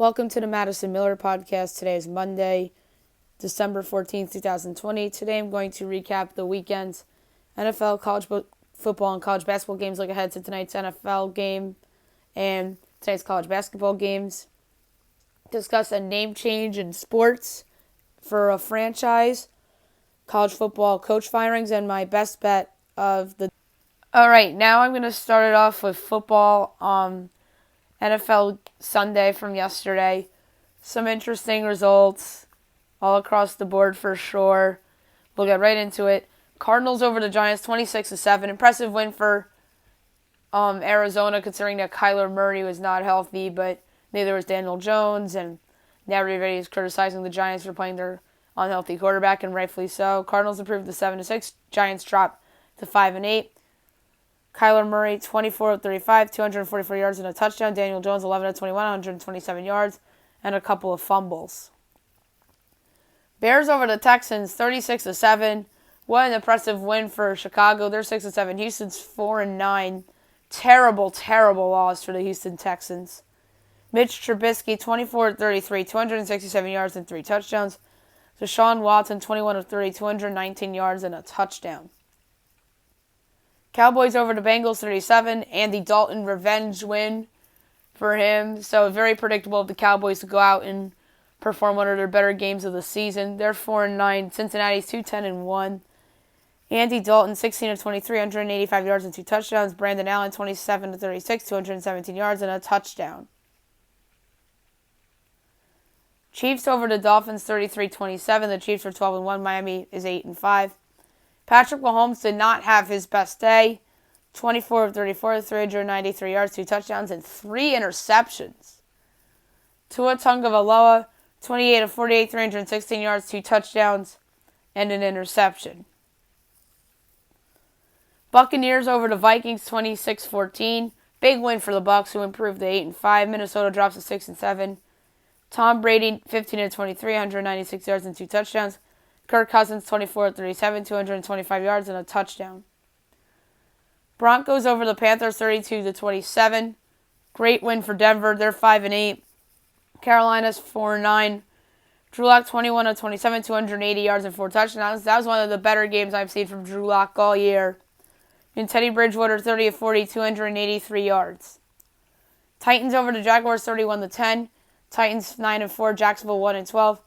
Welcome to the Madison Miller Podcast. Today is Monday, December 14th, 2020. Today I'm going to recap the weekend's NFL, college football, and college basketball games. Look ahead to tonight's NFL game and tonight's college basketball games. Discuss a name change in sports for a franchise, college football coach firings, and my best bet of the... All right, now I'm going to start it off with football. NFL Sunday from yesterday. Some interesting results all across the board for sure. We'll get right into it. Cardinals over the Giants, 26-7. Impressive win for Arizona, considering that Kyler Murray was not healthy, but neither was Daniel Jones, and now everybody is criticizing the Giants for playing their unhealthy quarterback, and rightfully so. Cardinals improved to 7-6. Giants dropped to 5-8. Kyler Murray, 24 of 35, 244 yards and a touchdown. Daniel Jones, 11 of 21, 127 yards, and a couple of fumbles. Bears over the Texans, 36-7. What an impressive win for Chicago. They're 6-7. Houston's 4-9. Terrible loss for the Houston Texans. Mitch Trubisky, 24 of 33, 267 yards and 3 touchdowns. Deshaun Watson, 21 of 30, 219 yards and a touchdown. Cowboys over the Bengals, 37. Andy Dalton revenge win for him. So very predictable of the Cowboys to go out and perform one of their better games of the season. They're 4-9. Cincinnati's 2-10-1. Andy Dalton, 16 of 23, 185 yards and 2 touchdowns. Brandon Allen, 27 of 36, 217 yards and a touchdown. Chiefs over the Dolphins, 33-27. The Chiefs are 12-1. Miami is 8-5. Patrick Mahomes did not have his best day. 24 of 34, 393 yards, 2 touchdowns, and 3 interceptions. Tua Tagovailoa, 28 of 48, 316 yards, 2 touchdowns, and an interception. Buccaneers over the Vikings, 26-14. Big win for the Bucs, who improved to 8-5. Minnesota drops to 6-7. Tom Brady, 15 of 23, 196 yards and 2 touchdowns. Kirk Cousins, 24 of 37, 225 yards and a touchdown. Broncos over the Panthers, 32-27. Great win for Denver. They're 5-8. Carolina's 4-9. Drew Lock, 21 of 27, 280 yards and 4 touchdowns. That was one of the better games I've seen from Drew Lock all year. And Teddy Bridgewater, 30 of 40, 283 yards. Titans over the Jaguars, 31-10. Titans 9-4. Jacksonville 1-12.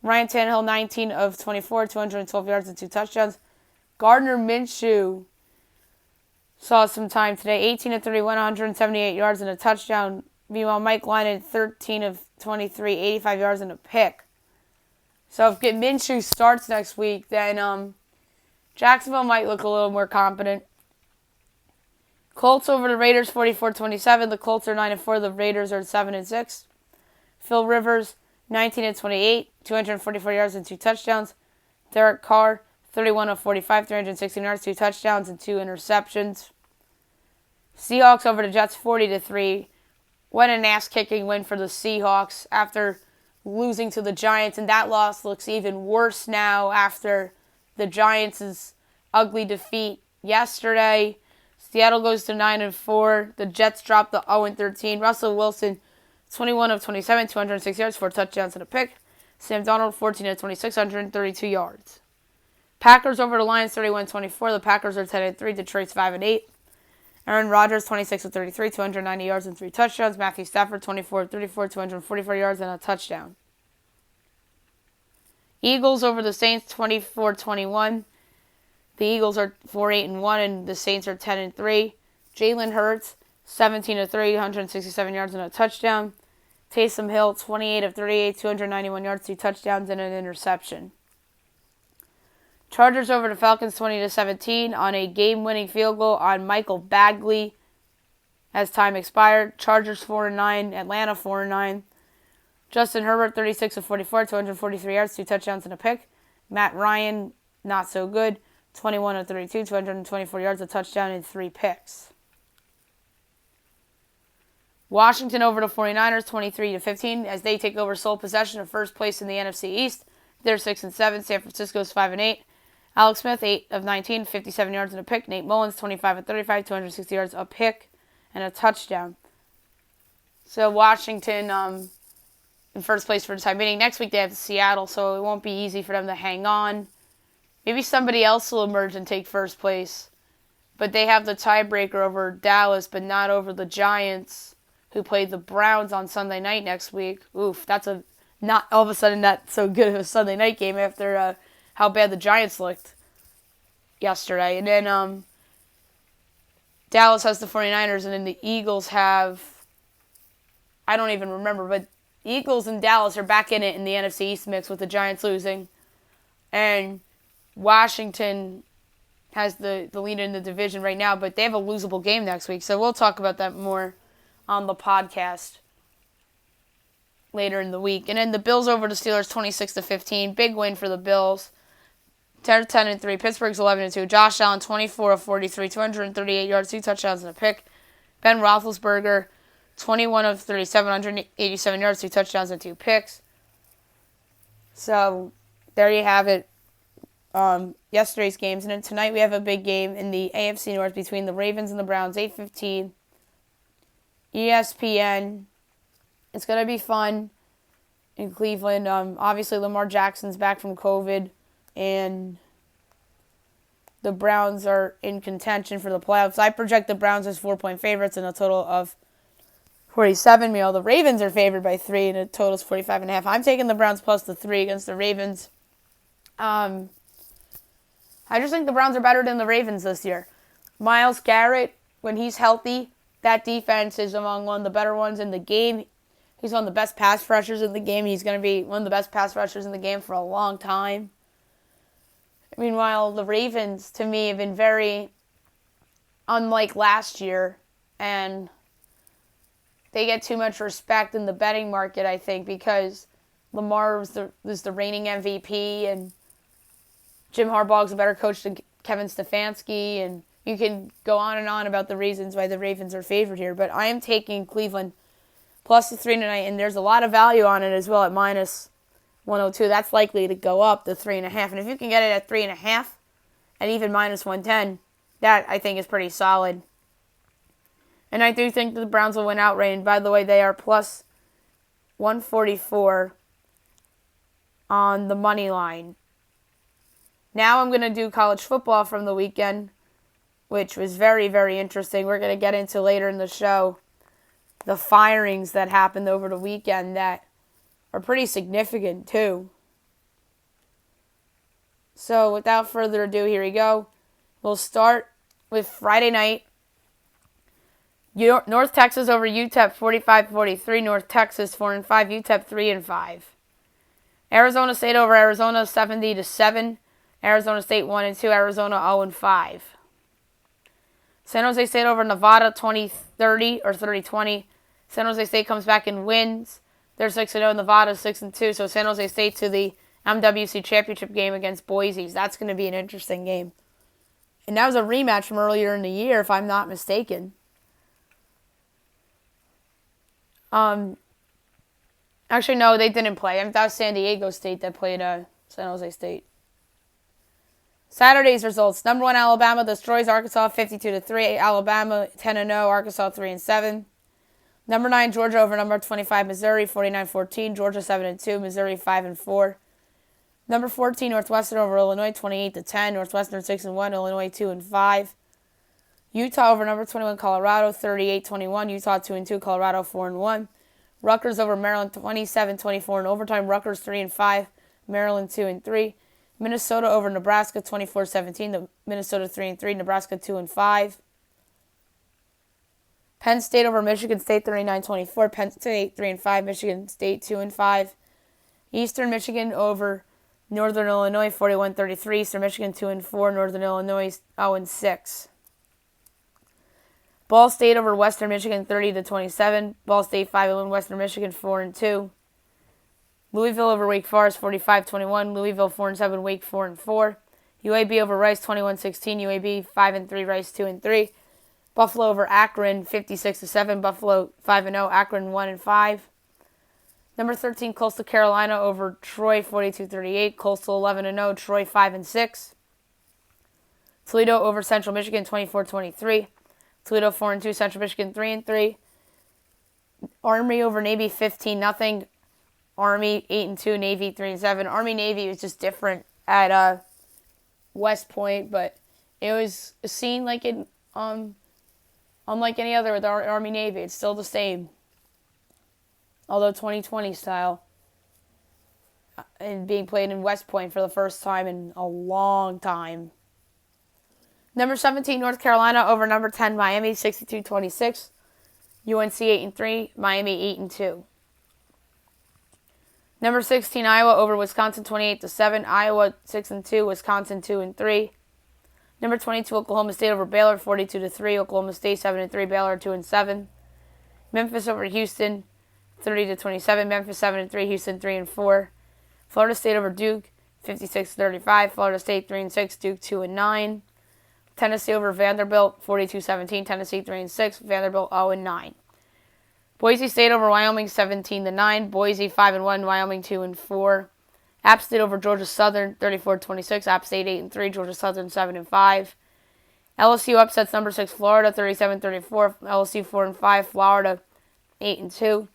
Ryan Tannehill, 19 of 24, 212 yards and 2 touchdowns. Gardner Minshew saw some time today, 18 of 31, 178 yards and a touchdown. Meanwhile, Mike Lennon, 13 of 23, 85 yards and a pick. So if Minshew starts next week, then Jacksonville might look a little more competent. Colts over the Raiders, 44-27. The Colts are 9-4. The Raiders are 7-6. Phil Rivers, 19 of 28, 244 yards and 2 touchdowns. Derek Carr, 31 of 45, 316 yards, 2 touchdowns and 2 interceptions. Seahawks over the Jets, 40-3. What an ass-kicking win for the Seahawks after losing to the Giants, and that loss looks even worse now after the Giants' ugly defeat yesterday. Seattle goes to 9-4. The Jets drop to 0-13. Russell Wilson, 21 of 27, 206 yards, 4 touchdowns and a pick. Sam Darnold, 14 of 26, 132 yards. Packers over the Lions, 31-24. The Packers are 10-3. Detroit's 5-8. Aaron Rodgers, 26 of 33, 290 yards and 3 touchdowns. Matthew Stafford, 24 of 34, 244 yards and a touchdown. Eagles over the Saints, 24-21. The Eagles are 4-8-1 and the Saints are 10-3. Jalen Hurts, 17 of 30, 167 yards and a touchdown. Taysom Hill, 28 of 38, 291 yards, 2 touchdowns, and an interception. Chargers over the Falcons, 20-17, on a game-winning field goal on Michael Bagley as time expired. Chargers 4-9, Atlanta 4-9. Justin Herbert, 36 of 44, 243 yards, 2 touchdowns, and a pick. Matt Ryan, not so good, 21 of 32, 224 yards, a touchdown, and 3 picks. Washington over the 49ers, 23-15, as they take over sole possession of first place in the NFC East. They're 6-7. San Francisco's 5-8. Alex Smith, 8 of 19, 57 yards and a pick. Nate Mullins, 25 of 35, 260 yards, a pick, and a touchdown. So Washington in first place for the time being. Next week they have Seattle, so it won't be easy for them to hang on. Maybe somebody else will emerge and take first place. But they have the tiebreaker over Dallas, but not over the Giants, who played the Browns on Sunday night next week. Oof, that's not all of a sudden not so good of a Sunday night game after how bad the Giants looked yesterday. And then Dallas has the 49ers, and then the Eagles have, I don't even remember, but Eagles and Dallas are back in it in the NFC East mix with the Giants losing. And Washington has the lead in the division right now, but they have a losable game next week. So we'll talk about that more on the podcast later in the week. And then the Bills over the Steelers 26-15. Big win for the Bills. 10-3. Pittsburgh's 11-2. Josh Allen 24 of 43, 238 yards, 2 touchdowns and a pick. Ben Roethlisberger 21 of 37, 187 yards, 2 touchdowns and 2 picks. So there you have it. Yesterday's games. And then tonight we have a big game in the AFC North between the Ravens and the Browns, 8:15. ESPN. It's going to be fun in Cleveland. Obviously, Lamar Jackson's back from COVID, and the Browns are in contention for the playoffs. I project the Browns as 4-point favorites in a total of 47. Meanwhile, the Ravens are favored by 3, and a total is 45.5. I'm taking the Browns plus the 3 against the Ravens. I just think the Browns are better than the Ravens this year. Myles Garrett, when he's healthy, that defense is among one of the better ones in the game. He's one of the best pass rushers in the game. He's going to be one of the best pass rushers in the game for a long time. Meanwhile, the Ravens, to me, have been very unlike last year, and they get too much respect in the betting market, I think, because Lamar was the reigning MVP, and Jim Harbaugh's a better coach than Kevin Stefanski, and you can go on and on about the reasons why the Ravens are favored here. But I am taking Cleveland plus the 3 tonight, and there's a lot of value on it as well at minus 102. That's likely to go up to 3.5. And if you can get it at 3.5 and even minus 110, that I think is pretty solid. And I do think that the Browns will win outright. And by the way, they are plus 144 on the money line. Now I'm going to do college football from the weekend, which was very, very interesting. We're going to get into later in the show the firings that happened over the weekend that are pretty significant too. So without further ado, here we go. We'll start with Friday night. North Texas over UTEP 45-43. North Texas 4-5. UTEP 3-5. Arizona State over Arizona 70-7. Arizona State 1-2. Arizona 0-5. San Jose State over Nevada 20-30 or 30-20. San Jose State comes back and wins. They're 6-0. Nevada 6-2. So San Jose State to the MWC Championship game against Boise. That's going to be an interesting game. And that was a rematch from earlier in the year, if I'm not mistaken. Actually, no, they didn't play. That was San Diego State that played San Jose State. Saturday's results. Number 1, Alabama destroys Arkansas 52-3. Alabama 10-0. Arkansas 3-7. Number 9, Georgia over number 25, Missouri 49-14. Georgia 7-2. Missouri 5-4. Number 14, Northwestern over Illinois 28-10. Northwestern 6-1. Illinois 2-5. Utah over number 21, Colorado 38-21. Utah 2-2. Colorado 4-1. Rutgers over Maryland 27-24 in overtime. Rutgers 3-5. Maryland 2-3. Minnesota over Nebraska 24-17. Minnesota 3-3. Nebraska 2-5. Penn State over Michigan State 39-24. Penn State 3-5. Michigan State 2-5. Eastern Michigan over Northern Illinois 41-33. Eastern Michigan 2-4. Northern Illinois 0-6. Ball State over Western Michigan 30-27. Ball State 5-1. Western Michigan 4-2. Louisville over Wake Forest 45-21. Louisville 4-7. Wake 4-4. UAB over Rice 21-16. UAB 5-3. Rice 2-3. Buffalo over Akron 56-7. Buffalo 5-0. Akron 1-5. Number 13 Coastal Carolina over Troy 42-38. Coastal 11-0. Troy 5-6. Toledo over Central Michigan 24-23. Toledo 4-2. Central Michigan 3-3. Army over Navy 15-0. Army 8-2, Navy 3-7. Army-Navy was just different at West Point, but it was a scene like it, unlike any other with our Army-Navy. It's still the same, although 2020 style, and being played in West Point for the first time in a long time. Number 17, North Carolina over number 10, Miami, 62-26. UNC 8-3, Miami 8-2. Number 16, Iowa over Wisconsin, 28-7. Iowa 6-2, Wisconsin 2-3. Number 22, Oklahoma State over Baylor, 42-3. Oklahoma State 7-3, Baylor 2-7. Memphis over Houston, 30-27. Memphis 7-3, Houston 3-4. Florida State over Duke, 56-35. Florida State 3-6, Duke 2-9. Tennessee over Vanderbilt, 42-17. Tennessee 3-6, Vanderbilt 0-9. Boise State over Wyoming, 17-9. Boise 5-1, Wyoming 2-4. App State over Georgia Southern, 34-26. App State 8-3, Georgia Southern 7-5. LSU upsets number 6 Florida, 37-34. LSU 4-5, Florida 8-2.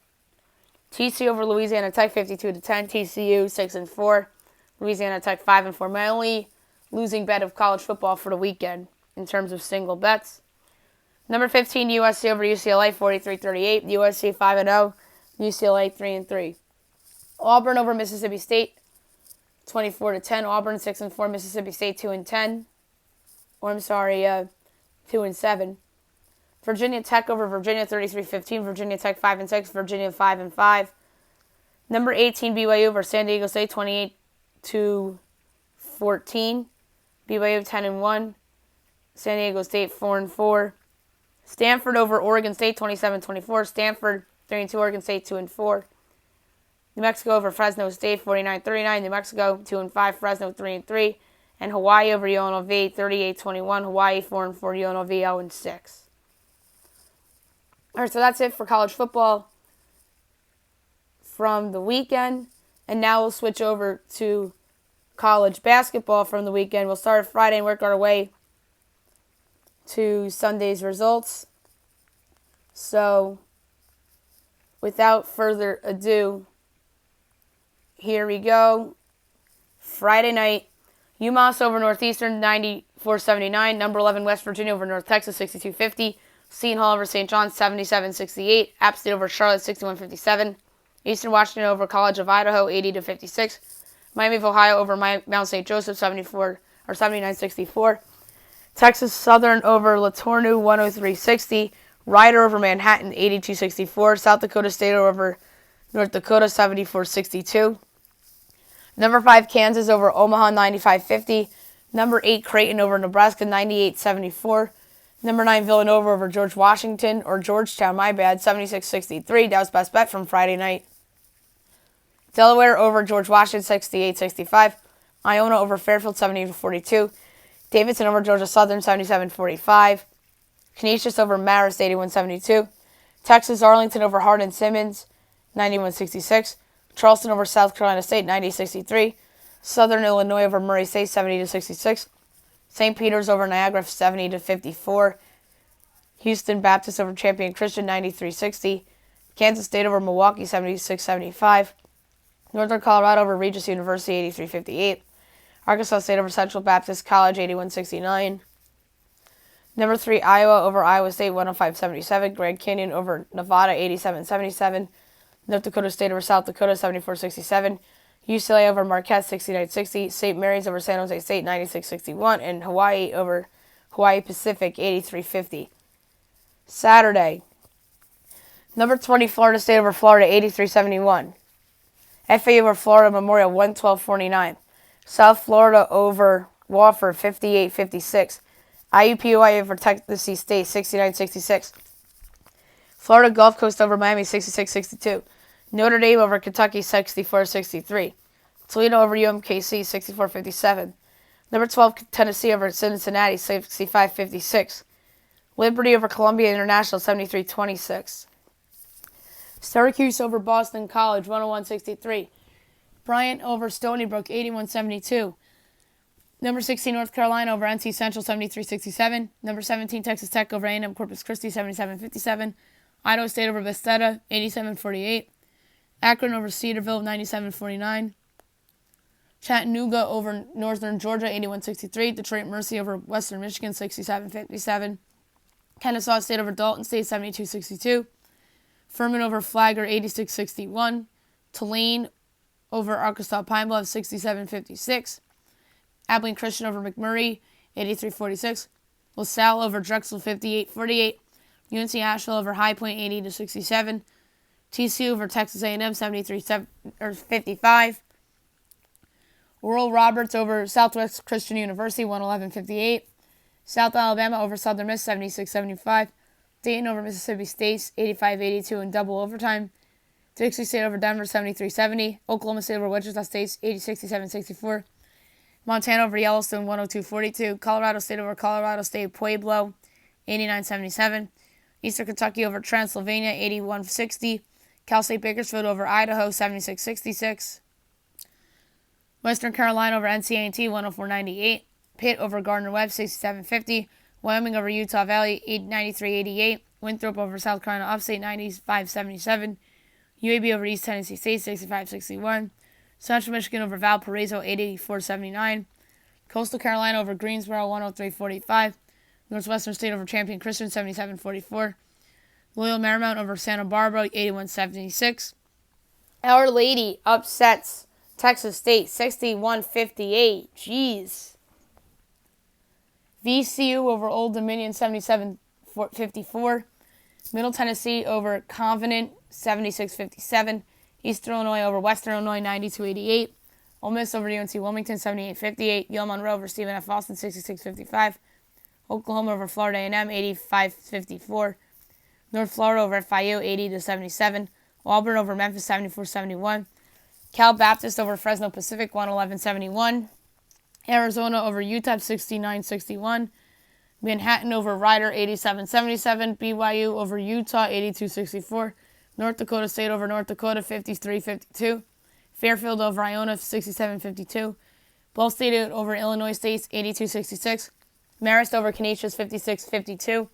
TCU over Louisiana Tech, 52-10. TCU 6-4. Louisiana Tech 5-4. My only losing bet of college football for the weekend in terms of single bets. Number 15, USC over UCLA, 43-38. USC 5-0. UCLA 3-3. Auburn over Mississippi State, 24-10. Auburn 6-4. Mississippi State 2-10. 2-7. Virginia Tech over Virginia, 33-15. Virginia Tech 5-6. Virginia 5-5. Number 18, BYU over San Diego State, 28-14. BYU 10-1. San Diego State 4-4. Stanford over Oregon State, 27-24. Stanford 3-2. Oregon State 2-4. New Mexico over Fresno State, 49-39. New Mexico 2-5. Fresno 3-3. And Hawaii over UNLV, 38-21. Hawaii 4-4. UNLV 0-6. All right, so that's it for college football from the weekend. And now we'll switch over to college basketball from the weekend. We'll start Friday and work our way to Sunday's results. So, without further ado, here we go. Friday night, UMass over Northeastern, 94-79. Number 11, West Virginia over North Texas, 62-50. Seton Hall over St. John's, 77-68. App State over Charlotte, 61-57. Eastern Washington over College of Idaho, 80-56. Miami of Ohio over Mount St. Joseph, 79-64. Texas Southern over Latornu, 103-60. Rider over Manhattan, 82-64. South Dakota State over North Dakota, 74-62. Number 5, Kansas over Omaha, 95-50. Number 8, Creighton over Nebraska, 98-74. Number 9, Villanova over Georgetown, 76-63. That was best bet from Friday night. Delaware over George Washington, 68-65. Iona over Fairfield, 70-42. Davidson over Georgia Southern, 77-45. Canisius over Marist, 81-72. Texas Arlington over Hardin Simmons, 91-66. Charleston over South Carolina State, 90-63. Southern Illinois over Murray State, 70-66. St. Peter's over Niagara, 70-54. Houston Baptist over Champion Christian, 93-60. Kansas State over Milwaukee, 76-75. Northern Colorado over Regis University, 83-58. Arkansas State over Central Baptist College, 81-69. Number 3, Iowa over Iowa State, 105-77. Grand Canyon over Nevada, 87-77. North Dakota State over South Dakota, 74-67. UCLA over Marquette, 69-60. St. Mary's over San Jose State, 96-61. And Hawaii over Hawaii Pacific, 83-50. Saturday, number 20, Florida State over Florida, 83-71. FAU over Florida Memorial, 112-49. South Florida over Wofford, 58-56. IUPUI over Tennessee State, 69-66. Florida Gulf Coast over Miami, 66-62. Notre Dame over Kentucky, 64-63. Toledo over UMKC, 64-57. Number 12, Tennessee over Cincinnati, 65-56. Liberty over Columbia International, 73-26. Syracuse over Boston College, 101-63. Bryant over Stony Brook, 81-72. Number 16, North Carolina over NC Central, 73-67. Number 17, Texas Tech over A&M Corpus Christi, 77-57. Idaho State over Vistetta, 87-48. Akron over Cedarville, 97-49. Chattanooga over Northern Georgia, 81-63. Detroit Mercy over Western Michigan, 67-57. Kennesaw State over Dalton State, 72-62. Furman over Flagler, 86-61. Tulane over Arkansas Pine Bluff, 67-56. Abilene Christian over McMurray, 83-46. LaSalle over Drexel, 58-48. UNC Asheville over High Point, 80-67. TCU over Texas A&M, 73-55. Oral Roberts over Southwest Christian University, 111-58. South Alabama over Southern Miss, 76-75. Dayton over Mississippi State, 85-82 in double overtime. Dixie State over Denver, 73-70. Oklahoma State over Wichita State, 80-67-64. Montana over Yellowstone, 102-42. Colorado State over Colorado State Pueblo, 89-77. Eastern Kentucky over Transylvania, 81-60. Cal State Bakersfield over Idaho, 76-66. Western Carolina over NC A&T, 104-98. Pitt over Gardner-Webb, 67-50. Wyoming over Utah Valley, 93-88. Winthrop over South Carolina Upstate, 95-77. UAB over East Tennessee State, 65-61. Central Michigan over Valparaiso, 84-79. Coastal Carolina over Greensboro, 103-45. Northwestern State over Champion Christian, 77-44. Loyola Marymount over Santa Barbara, 81-76. Our Lady upsets Texas State, 61-58. Jeez. VCU over Old Dominion, 77-54. Middle Tennessee over Covenant, 76-57. Eastern Illinois over Western Illinois, 92-88. Ole Miss over UNC Wilmington, 78-58. Yale Monroe over Stephen F. Austin, 66-55. Oklahoma over Florida A&M, 85-54. North Florida over FIU, 80-77. Auburn over Memphis, 74-71. Cal Baptist over Fresno Pacific, 111-71. Arizona over UTEP, 69-61. Manhattan over Rider, 87-77. BYU over Utah, 82-64. North Dakota State over North Dakota, 53-52. Fairfield over Iona, 67-52. Ball State over Illinois State, 82-66. Marist over Canisius, 56-52.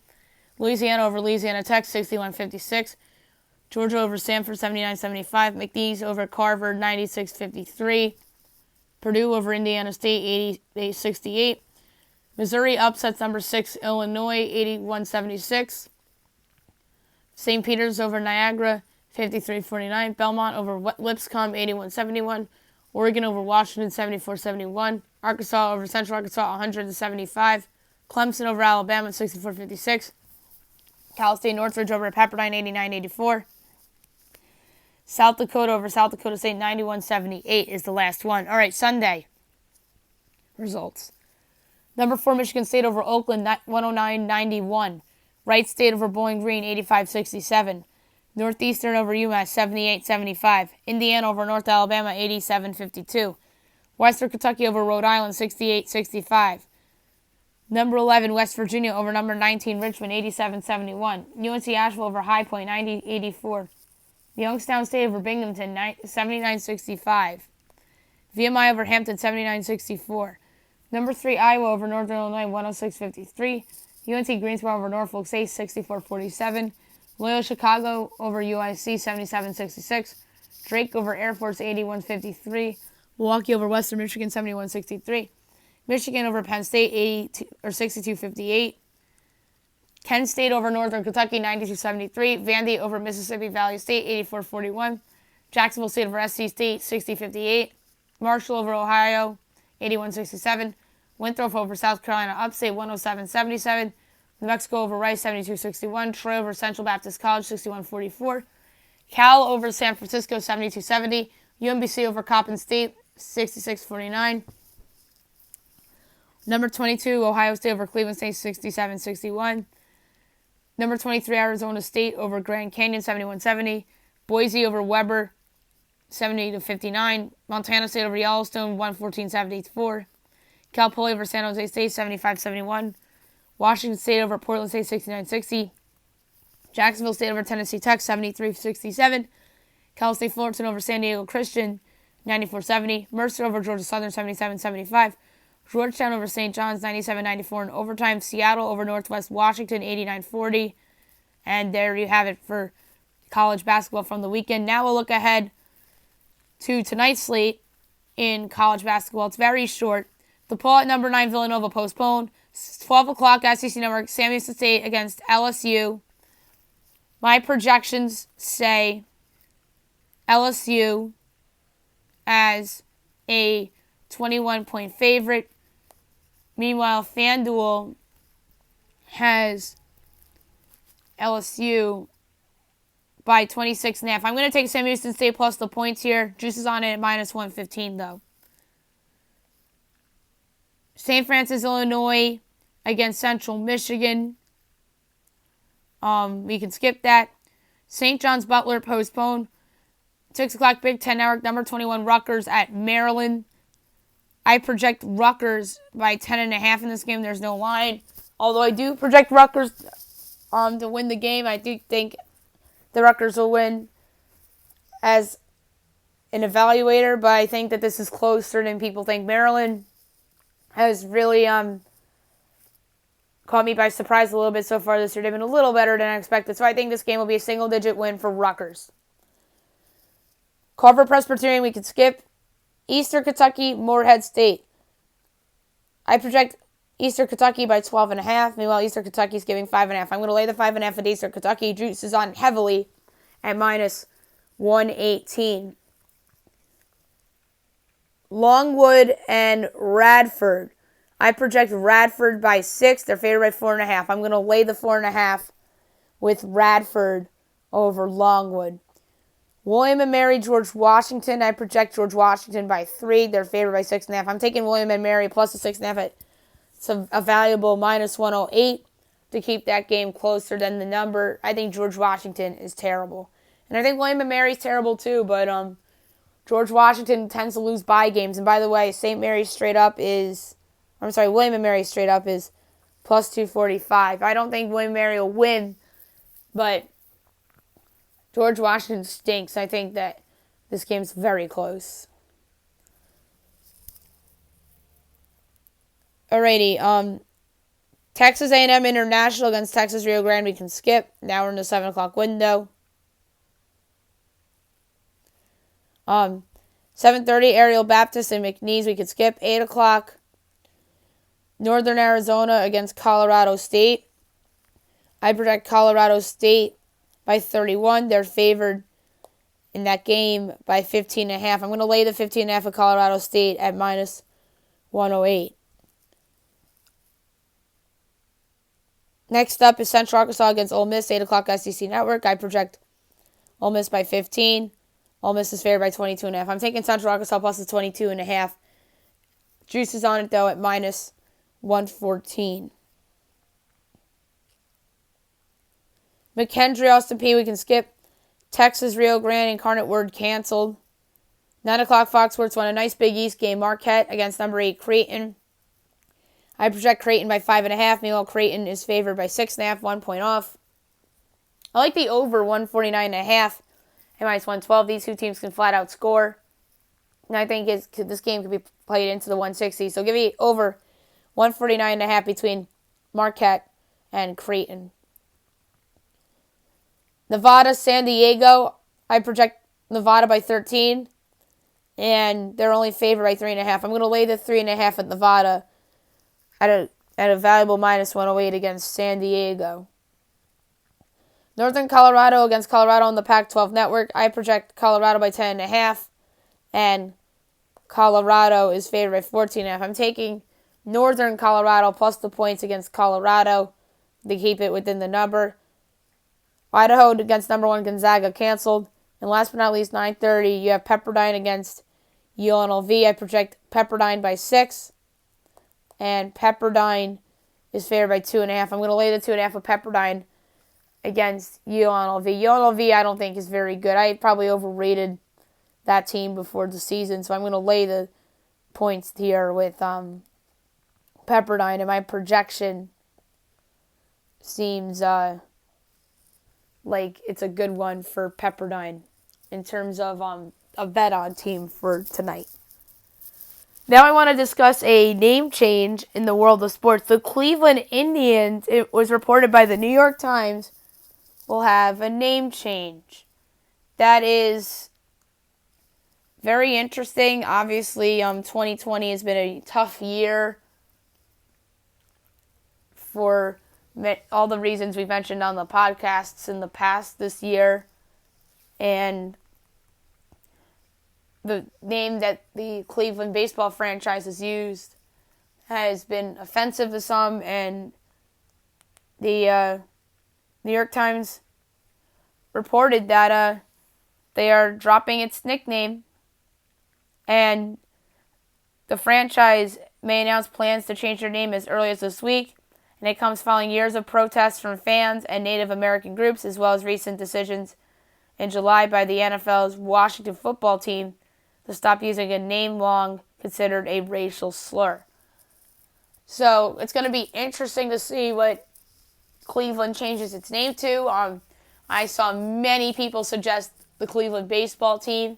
Louisiana over Louisiana Tech, 61-56. Georgia over Stanford, 79-75. McNeese over Carver, 96-53. Purdue over Indiana State, 88-68. Missouri upsets number 6 Illinois, 81-76. St. Peter's over Niagara, 53-49. Belmont over Lipscomb, 81-71. Oregon over Washington, 74-71. Arkansas over Central Arkansas, 100-75. Clemson over Alabama, 64-56. Cal State Northridge over Pepperdine, 89-84. South Dakota over South Dakota State, 91-78 is the last one. All right, Sunday results. Number 4 Michigan State over Oakland, 109-91. Wright State over Bowling Green, 85-67. Northeastern over UMass, 78-75. Indiana over North Alabama, 87-52. Western Kentucky over Rhode Island, 68-65. Number 11 West Virginia over number 19 Richmond, 87-71. UNC Asheville over High Point, 90-84. Youngstown State over Binghamton, 79-65. VMI over Hampton, 79-64. Number 3 Iowa over Northern Illinois, 106-53. UNT Greensboro over Norfolk State, 64-47. Loyola Chicago over UIC, 77-66. Drake over Air Force, 81-53. Milwaukee over Western Michigan, 71-63. Michigan over Penn State, 62-58. Kent State over Northern Kentucky, 92-73. Vandy over Mississippi Valley State, 84-41. Jacksonville State over SC State, 60-58. Marshall over Ohio, 81-67. Winthrop over South Carolina Upstate, 107-77. New Mexico over Rice, 72-61. Troy over Central Baptist College, 61-44. Cal over San Francisco, 72-70. UMBC over Coppin State, 66-49. Number 22, Ohio State over Cleveland State, 67-61. Number 23, Arizona State over Grand Canyon, 71-70. Boise over Weber, 70-59. Montana State over Yellowstone, 114-74. Cal Poly over San Jose State, 75-71. Washington State over Portland State, 69-60. Jacksonville State over Tennessee Tech, 73-67. Cal State Fullerton over San Diego Christian, 94-70. Mercer over Georgia Southern, 77-75. Georgetown over St. John's, 97-94 in overtime. Seattle over Northwest Washington, 89-40. And there you have it for college basketball from the weekend. Now we'll look ahead to tonight's slate in college basketball. It's very short. DePaul at number 9, Villanova postponed. 12 o'clock, SEC Network, Sam Houston State against LSU. My projections say LSU as a 21-point favorite. Meanwhile, FanDuel has LSU by 26.5. I'm going to take Sam Houston State plus the points here. Juice is on it at minus 115, though. St. Francis, Illinois against Central Michigan. We can skip that. St. John's Butler postponed. 6 o'clock Big Ten Network, number 21 Rutgers at Maryland. I project Rutgers by 10.5 in this game. There's no line. Although I do project Rutgers to win the game, I do think the Rutgers will win as an evaluator, but I think that this is closer than people think. Maryland has really caught me by surprise a little bit so far this year. They've been a little better than I expected, so I think this game will be a single-digit win for Rutgers. Culver Presbyterian, we can skip. Eastern Kentucky, Morehead State. I project Eastern Kentucky by 12.5. Meanwhile, Eastern Kentucky is giving 5.5. I'm going to lay the 5.5 at Eastern Kentucky. Juice is on heavily at minus 118. Longwood and Radford. I project Radford by 6. They're favored by 4.5. I'm going to lay the 4.5 with Radford over Longwood. William & Mary, George Washington. I project George Washington by 3. They're favored by 6.5. I'm taking William & Mary plus the 6.5 at a valuable minus 108 to keep that game closer than the number. I think George Washington is terrible. And I think William & Mary is terrible too, but George Washington tends to lose bye games. And by the way, William & Mary straight up is plus 245. I don't think William & Mary will win, but George Washington stinks. I think that this game's very close. Alrighty, Texas A&M International against Texas Rio Grande, we can skip. Now we're in the 7 o'clock window. 7:30, Ariel Baptist and McNeese, we could skip. 8 o'clock, Northern Arizona against Colorado State. I project Colorado State by 31. They're favored in that game by 15.5. I'm going to lay the 15.5 of Colorado State at minus 108. Next up is Central Arkansas against Ole Miss, 8 o'clock SEC Network. I project Ole Miss by 15. Ole Miss is favored by 22.5. I'm taking Central Arkansas plus the 22.5. Juice is on it, though, at minus 114. McKendree, Austin P, we can skip. Texas, Rio Grande, Incarnate Word canceled. 9 o'clock Fox Sports 1, a nice Big East game. Marquette against number 8 Creighton. I project Creighton by 5.5. Meanwhile, Creighton is favored by 6.5, 1 point off. I like the over 149.5 at minus 112. These two teams can flat out score. And I think this game could be played into the 160. So give me over 149.5 between Marquette and Creighton. Nevada, San Diego. I project Nevada by 13. And they're only favored by 3.5. I'm going to lay the 3.5 at Nevada at a valuable minus 108 against San Diego. Northern Colorado against Colorado on the Pac-12 Network. I project Colorado by 10.5. And Colorado is favored by 14.5. I'm taking Northern Colorado plus the points against Colorado to keep it within the number. Idaho against number 1 Gonzaga canceled. And last but not least, 9:30, you have Pepperdine against UNLV. I project Pepperdine by 6. And Pepperdine is favored by 2.5. I'm going to lay the 2.5 of Pepperdine against UNLV. UNLV, I don't think, is very good. I probably overrated that team before the season, so I'm going to lay the points here with Pepperdine, and my projection seems like it's a good one for Pepperdine in terms of a bet-on team for tonight. Now I want to discuss a name change in the world of sports. The Cleveland Indians, it was reported by the New York Times, will have a name change. That is very interesting. Obviously, 2020 has been a tough year for all the reasons we've mentioned on the podcasts in the past this year. And the name that the Cleveland baseball franchise has used has been offensive to some, and the New York Times reported that they are dropping its nickname, and the franchise may announce plans to change their name as early as this week, and it comes following years of protests from fans and Native American groups, as well as recent decisions in July by the NFL's Washington football team to stop using a name long considered a racial slur. So it's going to be interesting to see what Cleveland changes its name to. I saw many people suggest the Cleveland baseball team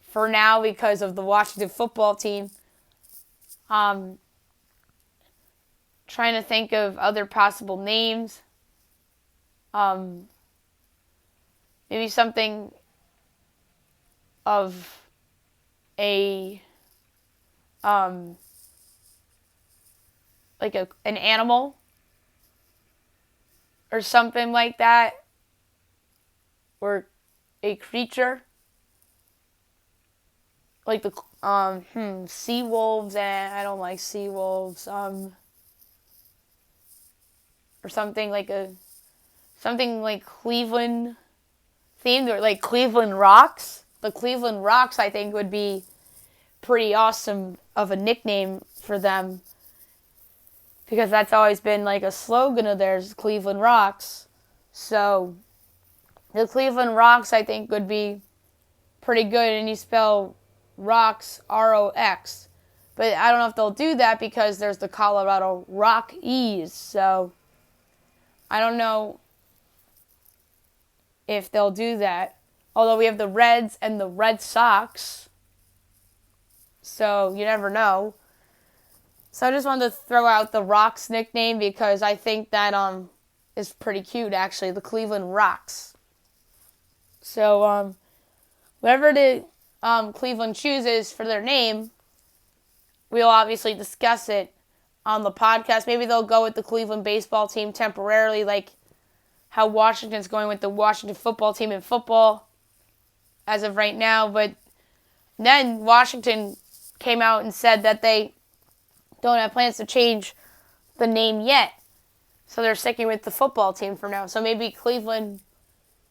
for now because of the Washington football team. Trying to think of other possible names. Maybe something of a like an animal or something like that, or a creature like the sea wolves, and I don't like sea wolves. Or something like Cleveland themed, or like Cleveland Rocks. The Cleveland Rocks, I think, would be pretty awesome of a nickname for them, because that's always been like a slogan of theirs, Cleveland Rocks. So the Cleveland Rocks, I think, would be pretty good, and you spell Rocks, R-O-X. But I don't know if they'll do that because there's the Colorado Rockies. So I don't know if they'll do that. Although we have the Reds and the Red Sox. So you never know. So I just wanted to throw out the Rocks nickname because I think that is pretty cute, actually. The Cleveland Rocks. So whatever the Cleveland chooses for their name, we'll obviously discuss it on the podcast. Maybe they'll go with the Cleveland baseball team temporarily, like how Washington's going with the Washington football team in football as of right now. But then Washington came out and said that they don't have plans to change the name yet. So they're sticking with the football team for now. So maybe Cleveland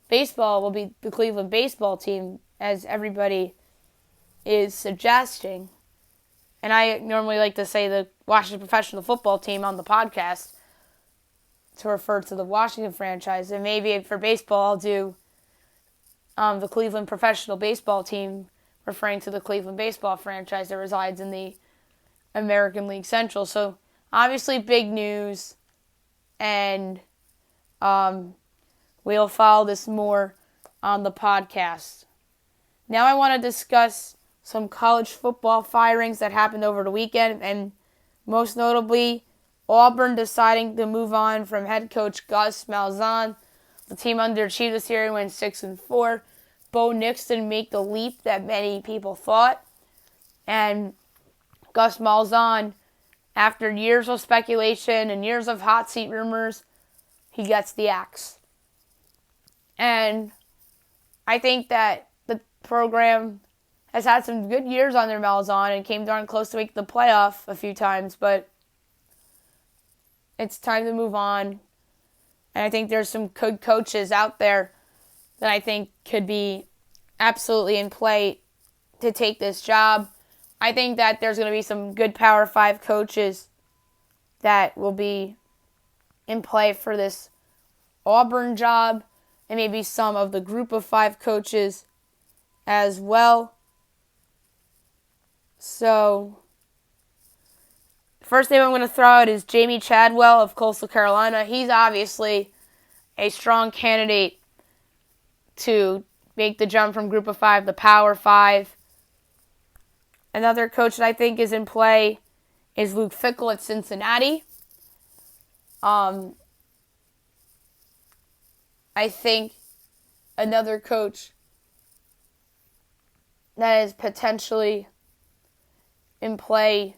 baseball will be the Cleveland baseball team, as everybody is suggesting. And I normally like to say the Washington professional football team on the podcast to refer to the Washington franchise. And maybe for baseball, I'll do the Cleveland professional baseball team, referring to the Cleveland baseball franchise that resides in the American League Central. So obviously big news, and we'll follow this more on the podcast. Now I want to discuss some college football firings that happened over the weekend, and most notably Auburn deciding to move on from head coach Gus Malzahn. The team underachieved this year and went 6-4. Bo Nix didn't make the leap that many people thought, and Gus Malzahn, after years of speculation and years of hot seat rumors, he gets the axe. And I think that the program has had some good years under Malzahn and came darn close to making the playoff a few times, but it's time to move on. And I think there's some good coaches out there that I think could be absolutely in play to take this job. I think that there's going to be some good Power 5 coaches that will be in play for this Auburn job, and maybe some of the group of 5 coaches as well. So, first name I'm going to throw out is Jamie Chadwell of Coastal Carolina. He's obviously a strong candidate to make the jump from Group of 5 to Power 5. Another coach that I think is in play is Luke Fickell at Cincinnati. I think another coach that is potentially in play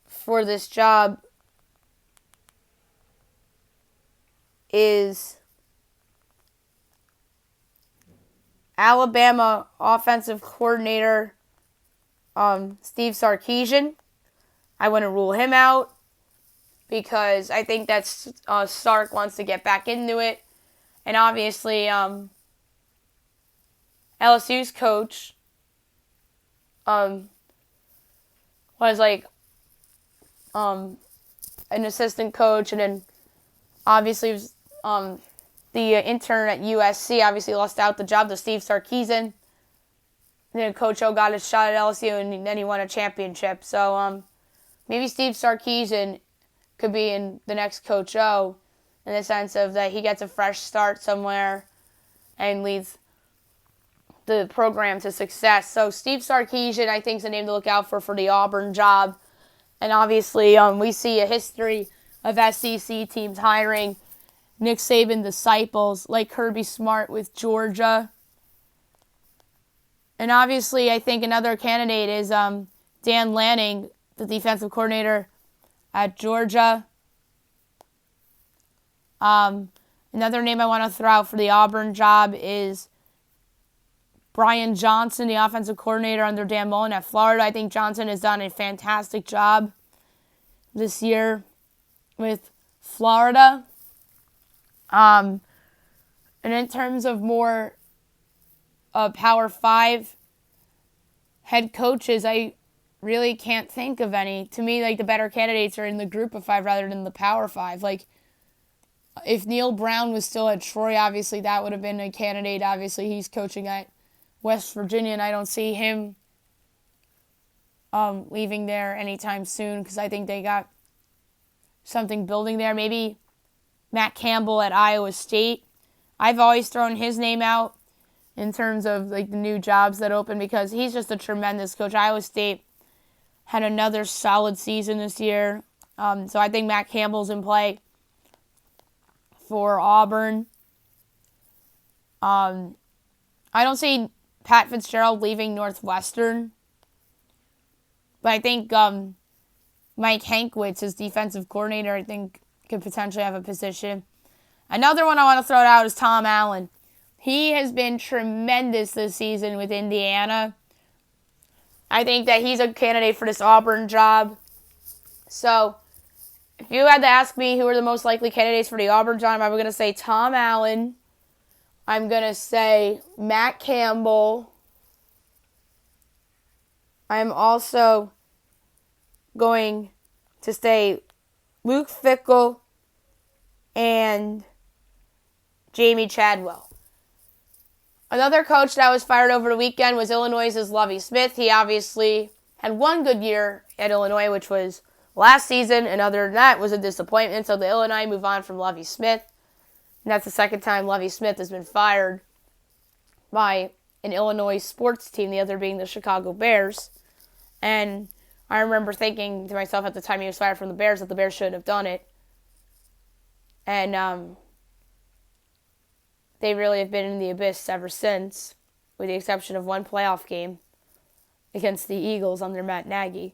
for this job is Alabama offensive coordinator Steve Sarkisian. I wouldn't rule him out because I think that Sark wants to get back into it. And obviously, LSU's coach was like an assistant coach, and then obviously was, the intern at USC obviously lost out the job to Steve Sarkisian. And then Coach O got his shot at LSU, and then he won a championship. So maybe Steve Sarkisian could be in the next Coach O in the sense of that he gets a fresh start somewhere and leads the program to success. So Steve Sarkisian, I think, is a name to look out for the Auburn job. And obviously, we see a history of SEC teams hiring Nick Saban disciples like Kirby Smart with Georgia. And obviously, I think another candidate is Dan Lanning, the defensive coordinator at Georgia. Another name I want to throw out for the Auburn job is Brian Johnson, the offensive coordinator under Dan Mullen at Florida. I think Johnson has done a fantastic job this year with Florida. And in terms of more Power 5 head coaches, I really can't think of any. To me, like, the better candidates are in the group of 5 rather than the Power 5. Like, if Neil Brown was still at Troy, obviously that would have been a candidate. Obviously, he's coaching at West Virginia, and I don't see him leaving there anytime soon because I think they got something building there. Maybe Matt Campbell at Iowa State. I've always thrown his name out in terms of like the new jobs that open because he's just a tremendous coach. Iowa State had another solid season this year. So I think Matt Campbell's in play for Auburn. I don't see Pat Fitzgerald leaving Northwestern. But I think Mike Hankwitz, his defensive coordinator, I think could potentially have a position. Another one I want to throw out is Tom Allen. He has been tremendous this season with Indiana. I think that he's a candidate for this Auburn job. So, if you had to ask me who are the most likely candidates for the Auburn job, I'm going to say Tom Allen. I'm going to say Matt Campbell. I'm also going to say Luke Fickell and Jamie Chadwell. Another coach that was fired over the weekend was Illinois' Lovie Smith. He obviously had one good year at Illinois, which was last season, and other than that, was a disappointment. So the Illini move on from Lovie Smith. And that's the second time Lovie Smith has been fired by an Illinois sports team, the other being the Chicago Bears. And I remember thinking to myself at the time he was fired from the Bears that the Bears shouldn't have done it. And they really have been in the abyss ever since, with the exception of one playoff game against the Eagles under Matt Nagy.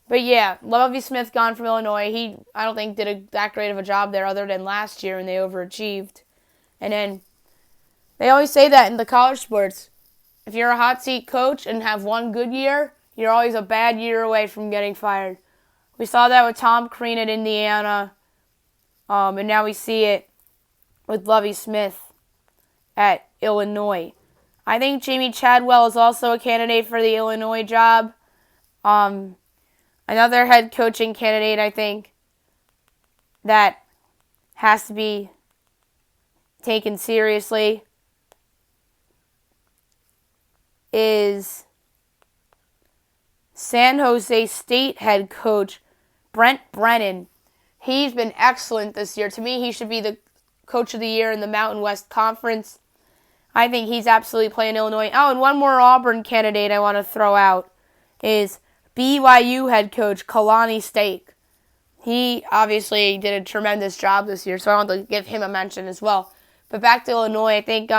But yeah, Lovie Smith gone from Illinois. He, I don't think, did that great of a job there other than last year when they overachieved. And then they always say that in the college sports. If you're a hot seat coach and have one good year, you're always a bad year away from getting fired. We saw that with Tom Crean at Indiana, and now we see it with Lovie Smith at Illinois. I think Jamie Chadwell is also a candidate for the Illinois job. Another head coaching candidate, I think, that has to be taken seriously is San Jose State head coach Brent Brennan. He's been excellent this year. To me, he should be the coach of the year in the Mountain West Conference. I think he's absolutely playing Illinois. Oh, and one more Auburn candidate I want to throw out is BYU head coach Kalani Stake. He obviously did a tremendous job this year, so I want to give him a mention as well. But back to Illinois, I think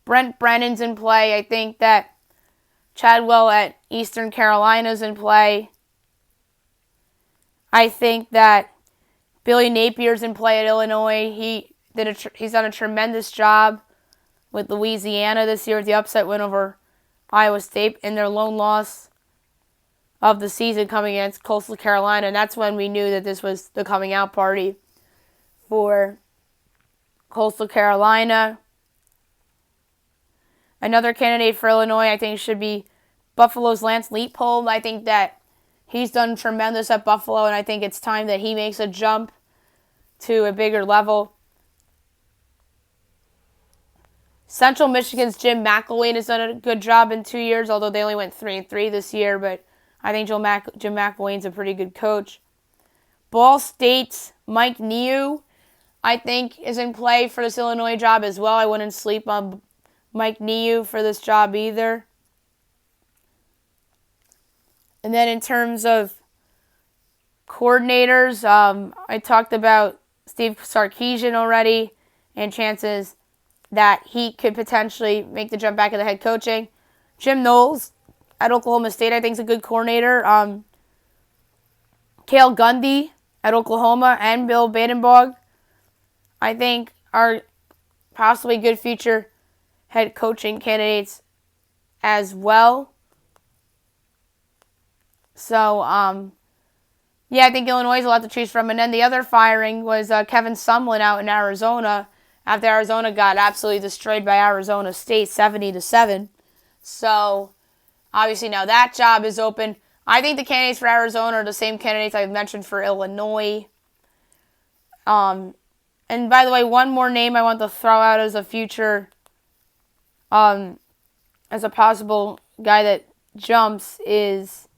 Brent Brennan's in play. I think that Chadwell at Eastern Carolina's in play. I think that Billy Napier's in play at Illinois. He's done a tremendous job with Louisiana this year with the upset win over Iowa State in their lone loss of the season coming against Coastal Carolina. And that's when we knew that this was the coming out party for Coastal Carolina. Another candidate for Illinois, I think, should be Buffalo's Lance Leopold. I think that he's done tremendous at Buffalo, and I think it's time that he makes a jump to a bigger level. Central Michigan's Jim McElwain has done a good job in 2 years, although they only went 3-3 this year, but I think Jim McElwain's a pretty good coach. Ball State's Mike Niu, I think, is in play for this Illinois job as well. I wouldn't sleep on Mike Niu for this job either. And then in terms of coordinators, I talked about Steve Sarkisian already and chances that he could potentially make the jump back into head coaching. Jim Knowles at Oklahoma State, I think, is a good coordinator. Cale Gundy at Oklahoma and Bill Badenbog, I think, are possibly good future head coaching candidates as well. So, I think Illinois has a lot to choose from. And then the other firing was Kevin Sumlin out in Arizona after Arizona got absolutely destroyed by Arizona State 70-7. So, obviously now that job is open. I think the candidates for Arizona are the same candidates I've mentioned for Illinois. And by the way, one more name I want to throw out as a future, as a possible guy that jumps is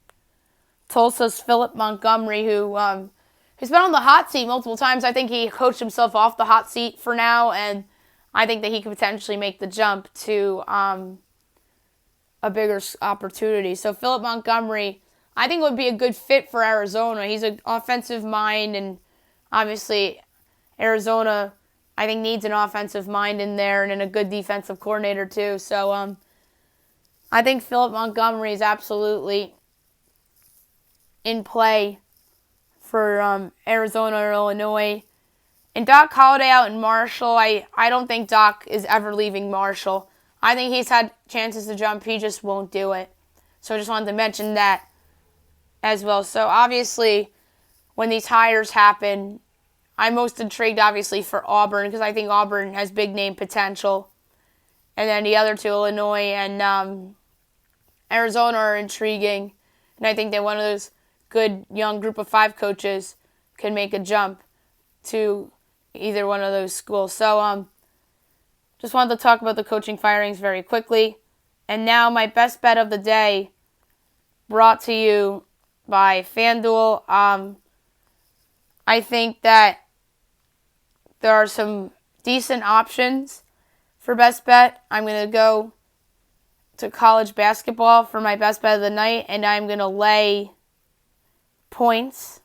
Tulsa's Philip Montgomery, who has been on the hot seat multiple times. I think he coached himself off the hot seat for now, and I think that he could potentially make the jump to a bigger opportunity. So Philip Montgomery, I think, would be a good fit for Arizona. He's an offensive mind, and obviously Arizona, I think, needs an offensive mind in there and a good defensive coordinator too. So I think Philip Montgomery is absolutely in play for Arizona or Illinois. And Doc Holliday out in Marshall, I don't think Doc is ever leaving Marshall. I think he's had chances to jump. He just won't do it. So I just wanted to mention that as well. So obviously, when these hires happen, I'm most intrigued, obviously, for Auburn because I think Auburn has big name potential. And then the other two, Illinois and Arizona, are intriguing. And I think that one of those good young group of 5 coaches can make a jump to either one of those schools. So just wanted to talk about the coaching firings very quickly. And now my best bet of the day, brought to you by FanDuel. I think that there are some decent options for best bet. I'm going to go to college basketball for my best bet of the night, and I'm going to lay points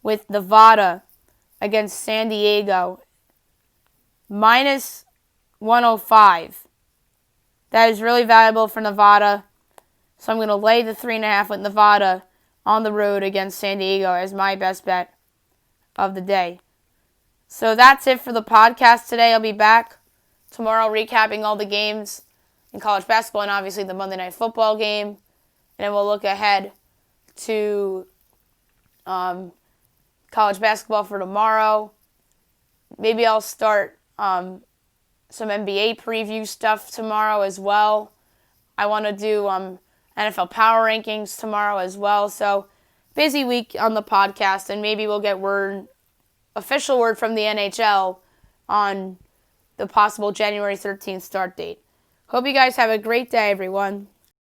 with Nevada against San Diego. Minus 105. That is really valuable for Nevada. So I'm going to lay the 3.5 with Nevada on the road against San Diego as my best bet of the day. So that's it for the podcast today. I'll be back tomorrow recapping all the games in college basketball and obviously the Monday Night Football game. And then we'll look ahead to college basketball for tomorrow. Maybe I'll start some NBA preview stuff tomorrow as well. I want to do NFL Power Rankings tomorrow as well. So busy week on the podcast, and maybe we'll get official word from the NHL on the possible January 13th start date. Hope you guys have a great day, everyone.